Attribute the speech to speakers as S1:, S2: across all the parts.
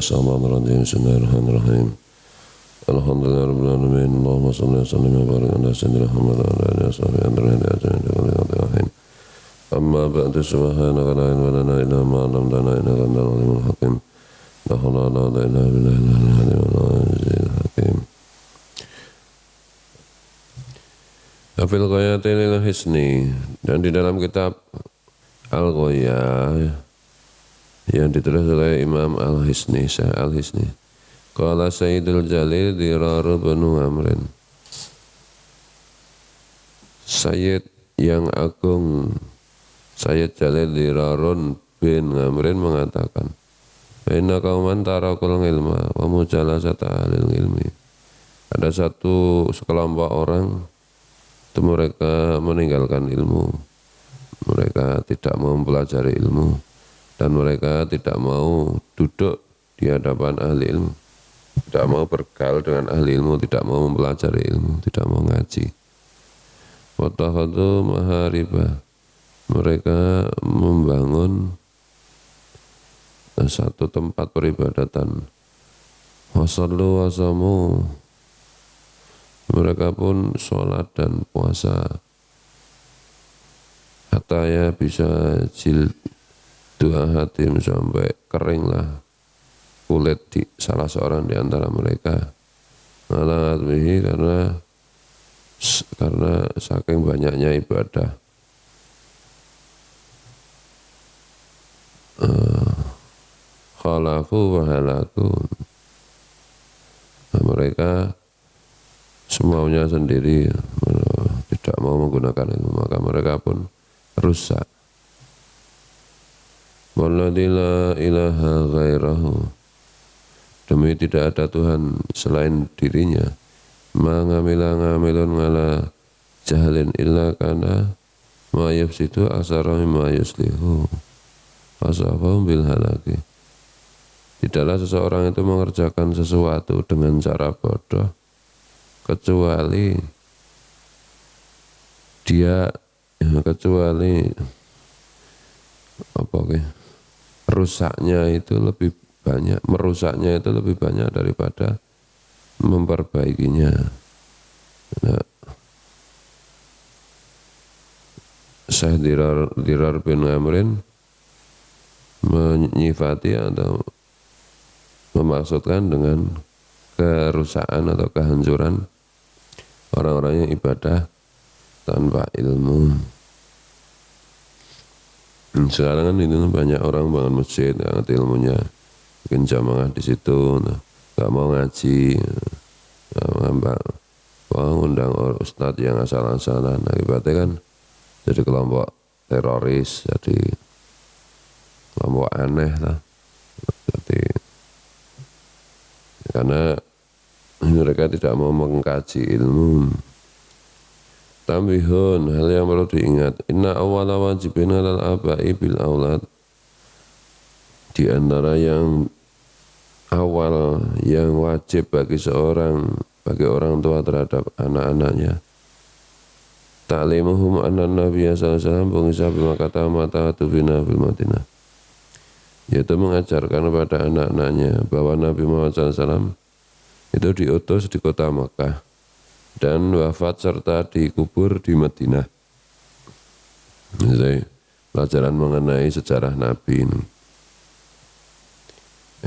S1: Bismillahirrahmanirrahim. Bismillahirrahmanirrahim. Alhamdulillahirabbil alamin. Allahumma shalli wa sallim wa barik ala sayyidina Muhammad wa ala alihi wa sahbihi. Amma ba'du, subhanaka la ilma lana illa ma 'allamtana innaka antal alimul hakim. La haula wa la ilaha illa billahil hakim. Afil Ghayatil Hisni, dan di dalam kitab Al-Ghayah yang ditulis oleh Imam Al-Hisni, Syekh Al-Hisni. Qala Sayyidul Jalil Dirar bin Amrin. Sayyid yang agung, Sayyid Jalil Dirarun bin Amrin mengatakan, inna qauman tarakul ilma wa mujalasata ahlil ilmi. Ada satu sekelompok orang itu mereka meninggalkan ilmu, mereka tidak mau mempelajari ilmu, dan mereka tidak mau duduk di hadapan ahli ilmu, tidak mau bergaul dengan ahli ilmu, tidak mau mempelajari ilmu, tidak mau ngaji. Wattakhadhu maharibah, mereka membangun satu tempat peribadatan. Wasallu wasamu, mereka pun sholat dan puasa. Hatta ya bisa dua hatim, sampai keringlah kulit di salah seorang di antara mereka. Ala admihi, karena saking banyaknya ibadah. Khalafu wa halaku, mereka semaunya sendiri, tidak mau menggunakan ilmu, maka mereka pun rusak. Walladzi la ilaha ghairahu, demi tidak ada Tuhan selain dirinya. Mangamila ngamilun ngala jahlin illa kana ma yufsidu asara mimma yuslihu fasafahum bil halaki. Tidaklah seseorang itu mengerjakan sesuatu dengan cara bodoh, kecuali rusaknya itu lebih banyak, merusaknya itu lebih banyak daripada memperbaikinya. Nah, Syekh Dirar bin Amrin menyifati atau memaksudkan dengan kerusakan atau kehancuran orang-orang yang ibadah tanpa ilmu. Sekarang kan itu banyak orang bangun masjid, nggak ngerti ilmunya, bikin jamaah di situ, nggak mau ngaji, undang ustadz yang asal-asalan, akibatnya kan jadi kelompok teroris, jadi kelompok aneh lah. Jadi karena mereka tidak mau mengkaji ilmu. Tambihun, hal yang perlu diingat, inna awwala wajibin alal abai bil aulad, di antara yang awal yang wajib bagi orang tua terhadap anak-anaknya, ta'limuhum anna nabiyya sallallahu alaihi wasallam bungisa bima kata mata tufina fil Madinah, yaitu mengajarkan kepada anak-anaknya bahwa Nabi Muhammad SAW itu diutus di kota Makkah dan wafat serta dikubur di Madinah. Ini pelajaran mengenai sejarah Nabi ini.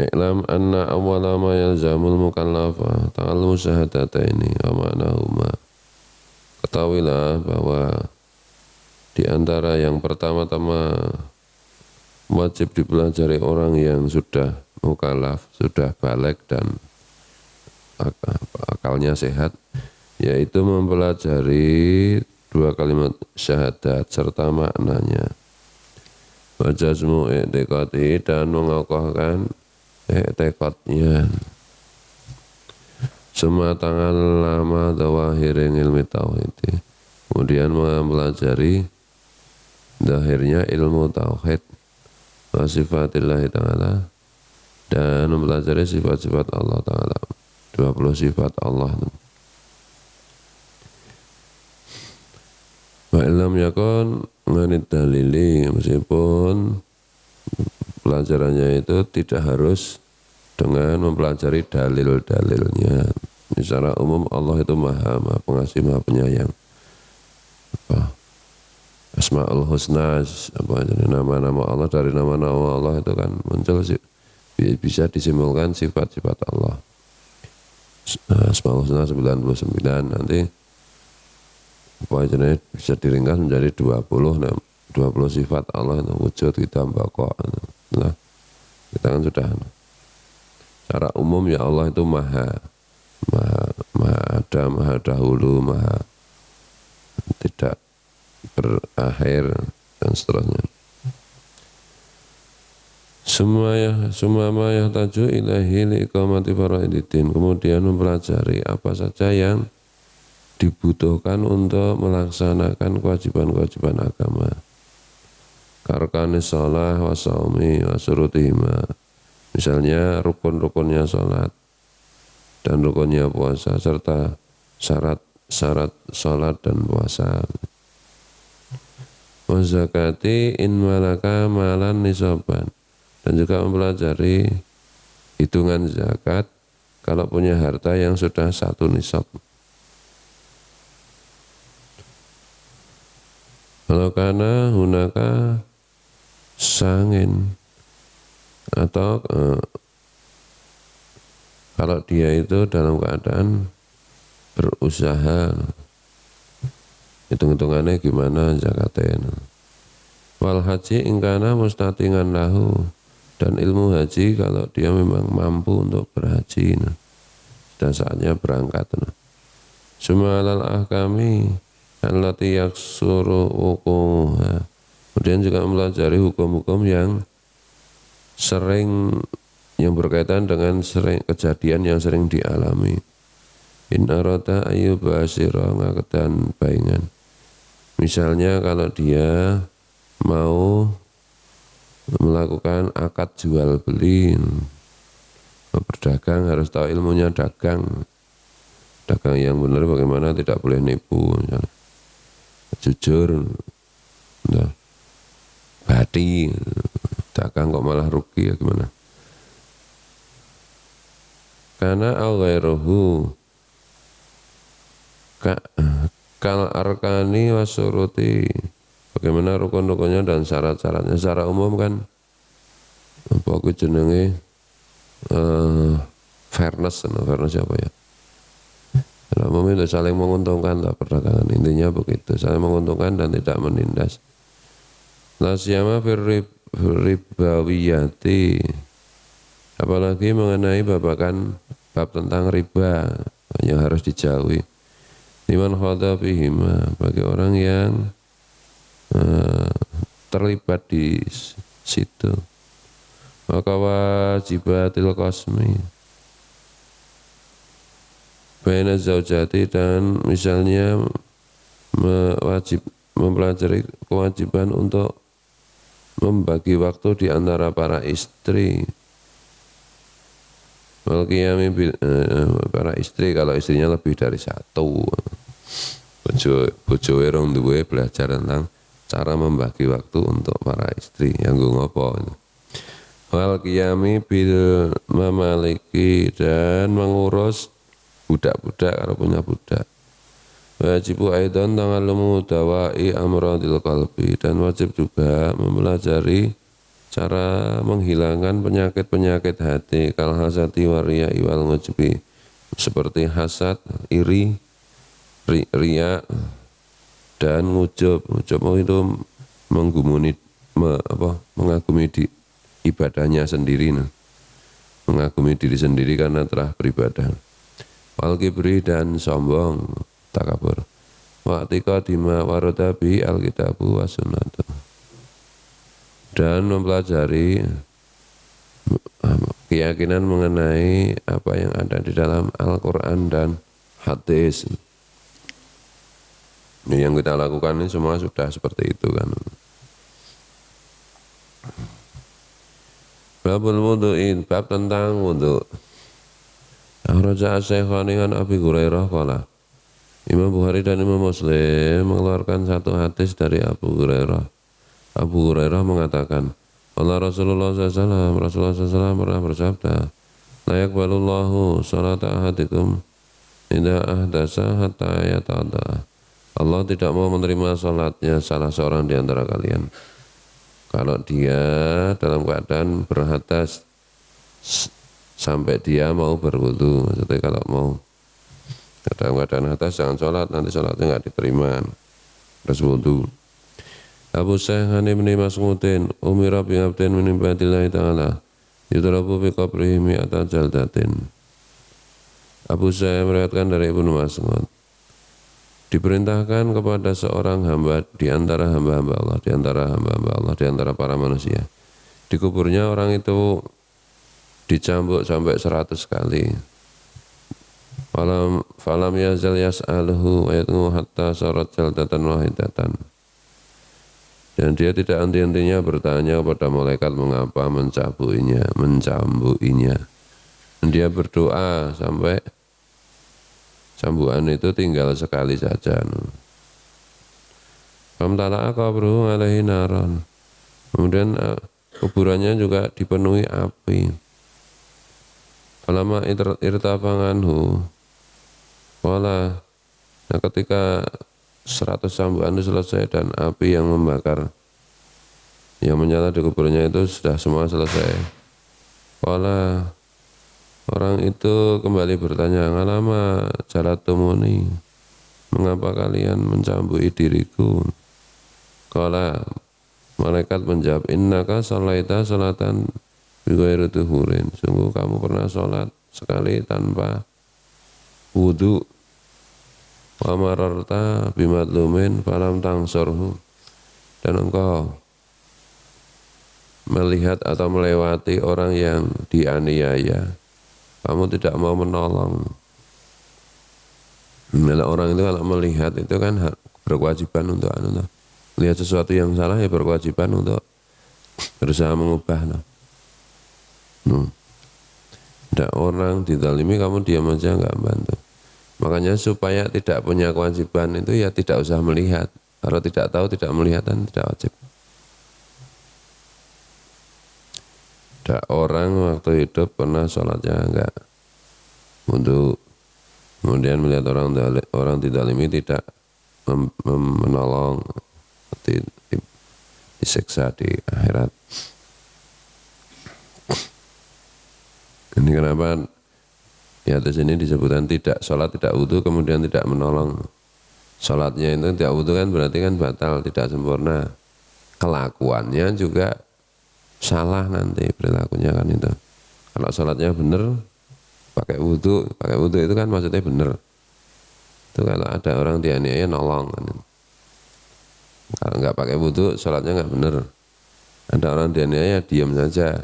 S1: I'lam anna awwala ma yalzamul mukallafa ta'allumu syahadataini wa ma'nahuma. Ketahuilah bahwa di antara yang pertama-tama wajib dipelajari orang yang sudah mukallaf, sudah baligh dan akalnya sehat, yaitu mempelajari dua kalimat syahadat serta maknanya. Wa jazmu i'tiqadi, dan mengokohkan i'tiqadnya. Summa ta'allama dhawahirin ilmi tauhid, kemudian mempelajari zahirnya ilmu tauhid wa sifatillahi ta'ala, dan mempelajari sifat-sifat Allah ta'ala, 20 sifat Allah. Wa illam yakun nganit dalili, meskipun pelajarannya itu tidak harus dengan mempelajari dalil-dalilnya. Secara umum Allah itu maha pengasih, maha penyayang. Asmaul Husna, nama-nama Allah, dari nama-nama Allah itu kan muncul bisa disimpulkan sifat-sifat Allah. Asmaul Husna 99, nanti bisa diringkas menjadi 20. Nah, 20 sifat Allah itu wujud, kita baqa. Nah, kita kan sudah. Secara umum ya Allah itu maha ada, maha dahulu, maha tidak berakhir, dan seterusnya. Semua ma yahtaju ilahi liqamati faraidin. Kemudian mempelajari apa saja yang dibutuhkan untuk melaksanakan kewajiban-kewajiban agama. Karkanis shalah wa shaumi wa surutihima. Misalnya rukun-rukunnya sholat dan rukunnya puasa, serta syarat sholat dan puasa. Wa zakati in malaka malan nisaban, dan juga mempelajari hitungan zakat kalau punya harta yang sudah 1 nisab. Kalau karena hunaka sangin, atau kalau dia itu dalam keadaan berusaha, hitung-hitungannya gimana zakatnya. Wal haji ingkana mustatingan lahu, dan ilmu haji kalau dia memang mampu untuk berhaji, dan saatnya berangkat. Sumalal ahkami allati yaksuru wuquha. Kemudian juga mempelajari hukum-hukum yang berkaitan dengan kejadian yang sering dialami. In arata ayyuba asira ngakedan baingan. Misalnya kalau dia mau melakukan akad jual beli, berdagang harus tahu ilmunya dagang. Dagang yang benar bagaimana, tidak boleh nipu, misalnya. Jujur, bati, dagang kok malah rugi, ya gimana? Karena al-ghairuhu kal arkani wasuruti, bagaimana rukun-rukunnya dan syarat-syaratnya. Secara umum kan apa jenenge fairness apa ya? Secara umum itu saling menguntungkan lah perdagangan, intinya begitu, saling menguntungkan dan tidak menindas. La siyama firribawiyati, apalagi mengenai bab tentang riba yang harus dijauhi. Liman khadha bihima, bagi orang yang terlibat di situ. Maka wajibatil qasmi baina zaujati, dan misalnya mempelajari kewajiban untuk membagi waktu di antara para istri. Para istri, kalau istrinya lebih dari 1, bojo rong duwe, belajar tentang cara membagi waktu untuk para istri. Yang gue ngopo wal qiyami bil mamaliki, dan mengurus budak-budak kalau punya budak. Wajibu aidan ta'allumu dawa'i amradil qalbi, dan wajib juga mempelajari cara menghilangkan penyakit-penyakit hati, kal hasati waria iwal ngujbi, seperti hasad, iri, ria, dan ngujub. Ngujub itu mengagumi di ibadahnya sendiri, mengagumi diri sendiri karena telah beribadah. Wal kibri, dan sombong, takabur. Wa i'tiqadima warada bi alkitabu wa sunnatu, dan mempelajari keyakinan mengenai apa yang ada di dalam Al-Quran dan hadis. Yang kita lakukan ini semua sudah seperti itu kan. Babul wudu'in, bab tentang wudu'. Akhraja Asy-Syaikhan an Abi Hurairah qala, Imam Bukhari dan Imam Muslim mengeluarkan satu hadis dari Abu Hurairah. Abu Hurairah mengatakan, Allah Rasulullah SAW pernah bersabda, la yaqbalullahu salata ahadikum idza ahdasa hatta yatawadda. Allah tidak mau menerima salatnya salah seorang di antara kalian kalau dia dalam keadaan berhadas sampai dia mau berwudu. Maksudnya kalau mau dalam keadaan hadas jangan sholat, nanti sholatnya nggak diterima, harus wudu. Abu Syekh Hani bin Mas'udin umira bi abdin min ibadillahi ta'ala yudrabu bi qabrihi mi'ata jaldatin. Abu Syekh meriwayatkan dari Ibnu Mas'ud, diperintahkan kepada seorang hamba di antara hamba-hamba Allah, di antara hamba-hamba Allah, di antara para manusia. Di kuburnya orang itu dicambuk sampai 100 kali. Falam yazal yas'aluhu wa yatnu hatta sarat jaldatan wahidatan. Dan dia tidak henti-hentinya bertanya kepada malaikat mengapa mencabukinya. Dan dia berdoa sampai cambukan itu tinggal sekali saja. Famtala'a qabruhu alaihi naran. Kemudian kuburannya juga dipenuhi api. Falamma irtafanganhu wala. Nah, ketika 100 cambukan itu selesai dan api yang membakar yang menyala di kuburnya itu sudah semua selesai. Wala, orang itu kembali bertanya, ngalama jalatumuni, mengapa kalian mencambuki diriku? Kala, malaikat menjawab, innaka sholaita sholatan bighairi tuhurin. Sungguh kamu pernah sholat sekali tanpa wudu. Wa mararta bimadlumin falam tangsurhu. Dan engkau melihat atau melewati orang yang dianiaya, kamu tidak mau menolong. Nah, orang itu kalau melihat itu kan berkewajiban untuk lihat sesuatu yang salah ya berkewajiban untuk berusaha mengubah. Ada orang dizalimi kamu diam aja nggak bantu. Makanya supaya tidak punya kewajiban itu ya tidak usah melihat. Kalau tidak tahu tidak melihat dan tidak wajib. Ada orang waktu hidup pernah sholatnya enggak untuk kemudian melihat orang dizalimi tidak menolong, disiksa di akhirat. Ini kenapa di atas ini disebutkan tidak sholat, tidak wudu, kemudian tidak menolong. Sholatnya itu tidak wudu kan berarti kan batal, tidak sempurna. Kelakuannya juga salah nanti perilakunya kan itu. Kalau sholatnya benar, pakai wudu itu kan maksudnya benar. Itu kalau ada orang dianiaya nolong kan. Kalau nggak pakai wudu, sholatnya nggak benar. Ada orang dianiaya diam saja,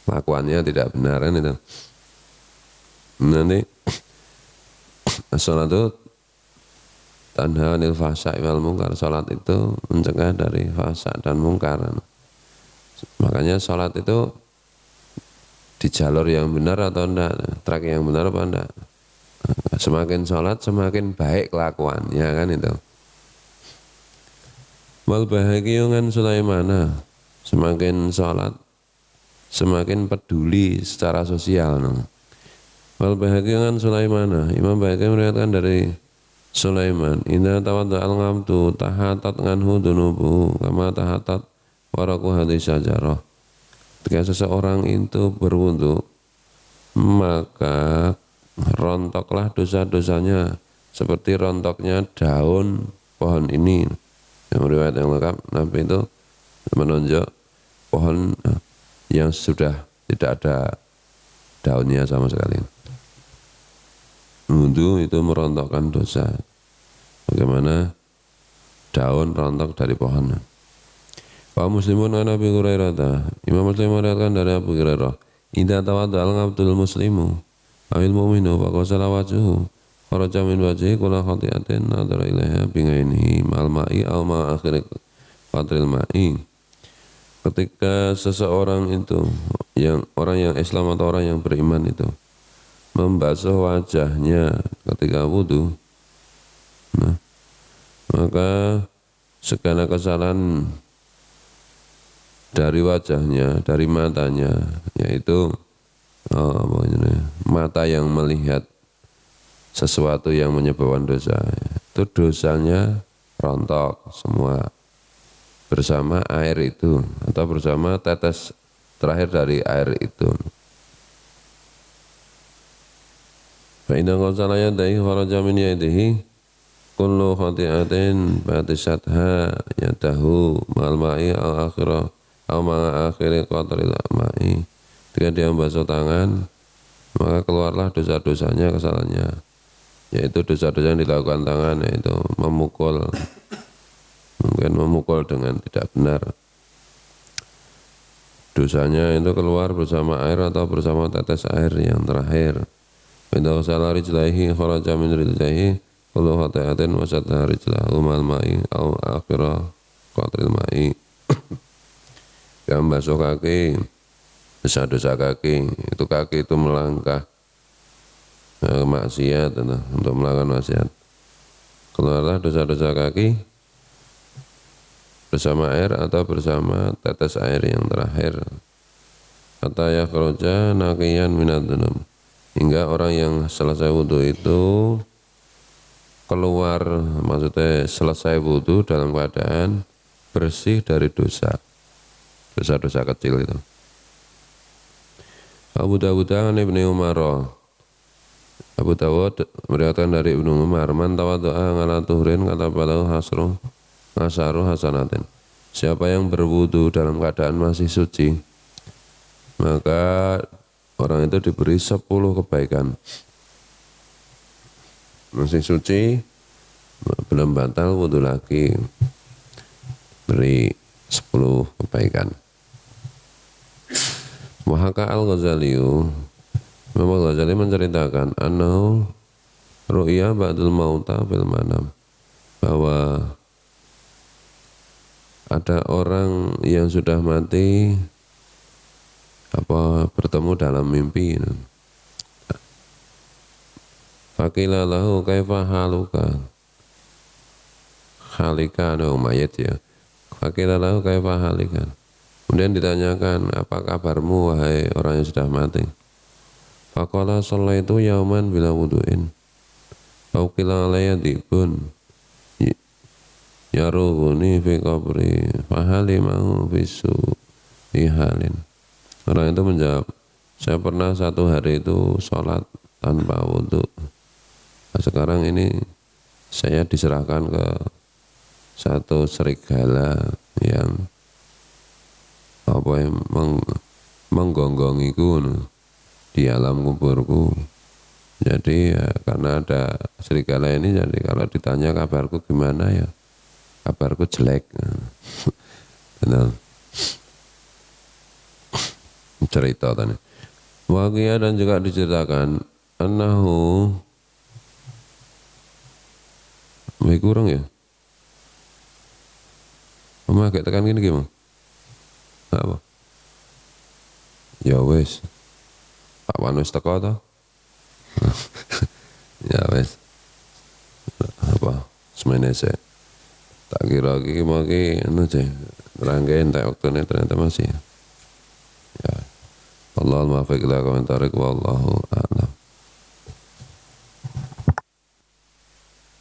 S1: kelakuannya tidak benar kan itu. Nanti sholat itu tanha anil fahsya'i wal munkar. Sholat itu mencegah dari fahsya dan mungkar. Makanya sholat itu di jalur yang benar atau enggak, track yang benar apa enggak. Semakin sholat semakin baik kelakuannya kan itu. Wal bahagiungan Sulaimana, semakin sholat semakin peduli secara sosial. Wal bahagian Sulaimana, Imam Baihaqi meriwayatkan dari Sulaiman, inna tawadda al-ngamtu tahatat nganhu dunubu kama tahatat waraku hadis syajarah. Ketika seseorang itu berwudu, maka rontoklah dosa-dosanya seperti rontoknya daun pohon ini. Yang riwayat yang lengkap, Nabi itu menunjuk pohon yang sudah tidak ada daunnya sama sekali. Wudu itu merontokkan dosa. Bagaimana daun rontok dari pohon. Wa Muslimun an Abi Hurairah. Imam Muslim meriwayatkan dari Abu Hurairah, "Idza tawadda al-'abdul muslimu awil mu'minu fa qasala wajhuhu kharaja min wajhihi kullu khati'atin nadara ilaiha bi ghainihi ma'al ma'i aw ma akhir qatril ma'i." Ketika seseorang itu orang yang Islam atau orang yang beriman itu membasuh wajahnya ketika wudu, maka segala kesalahan dari wajahnya, dari matanya, yaitu mata yang melihat sesuatu yang menyebabkan dosa, itu dosanya rontok semua bersama air itu atau bersama tetes terakhir dari air itu. Fa inna qasala yadayhi kharaja min yadihi kullu khati'atin batisatha yadahu ma'al ma'i al akhirah aw ma'a akhiri qatril ma'i. Ketika dia membasuh tangan, maka keluarlah dosa-dosanya, kesalahannya, yaitu dosa-dosa yang dilakukan tangan, yaitu memukul, mungkin memukul dengan tidak benar. Dosanya itu keluar bersama air atau bersama tetes air yang terakhir. Indah salah rijlaihi kharaja min rijlaihi kullu khati'atin wasatha rijlahu mal ma'i aw akhirah qatril ma'i. Yang basuh kaki, dosa-dosa kaki, itu kaki itu melangkah maksiat, untuk melakukan maksiat. Keluarlah dosa-dosa kaki bersama air atau bersama tetes air yang terakhir. Hatta yakhruja naqiyan minad dzunub, hingga orang yang selesai wudhu itu keluar, maksudnya selesai wudhu dalam keadaan bersih dari dosa-dosa kecil itu. Abu Dawud an Ibnu Umar, Abu Dawud meriwayatkan dari Ibnu Umar, man tawaddo'a ala tuhrin kata balahu asaru hasanatin, siapa yang berwudu dalam keadaan masih suci, maka orang itu diberi 10 kebaikan. Masih suci, belum batal wudu lagi, beri 10 kebaikan. Wahaka al-Ghazali, Imam Al-Ghazali menceritakan annahu ru'ya ba'dul mauta fil manam, bahwa ada orang yang sudah mati bertemu dalam mimpi. Faqila lahu kaifa haluka, halika mayit ya. Faqila lahu kaifa halika, kemudian ditanyakan, apa kabarmu wahai orang yang sudah mati? Faqala shallaitu yauman bila wudu'in faqila alayya dibun yaruhuni fi qabri fahalimahu bisu ihalin. Orang itu menjawab, saya pernah satu hari itu sholat tanpa wudu. Nah, sekarang ini saya diserahkan ke satu serigala yang menggonggongiku di alam kuburku. Jadi ya, karena ada serigala ini, jadi kalau ditanya kabarku gimana, ya kabarku jelek. Benar. Cerita tadi. Waqiyah, dan juga diceritakan annahu kurang ya. Mama agak tekan gini gimana? Apa? Ya wes. Pak Wan wis teko to? Ya wes. Apa? Semene sik. Tak kira iki mau ki anu sih. Ranggen tak waktune ternyata masih. Ya. Allahul muwaffiq ila aqwamit thoriq wallahu a'lam.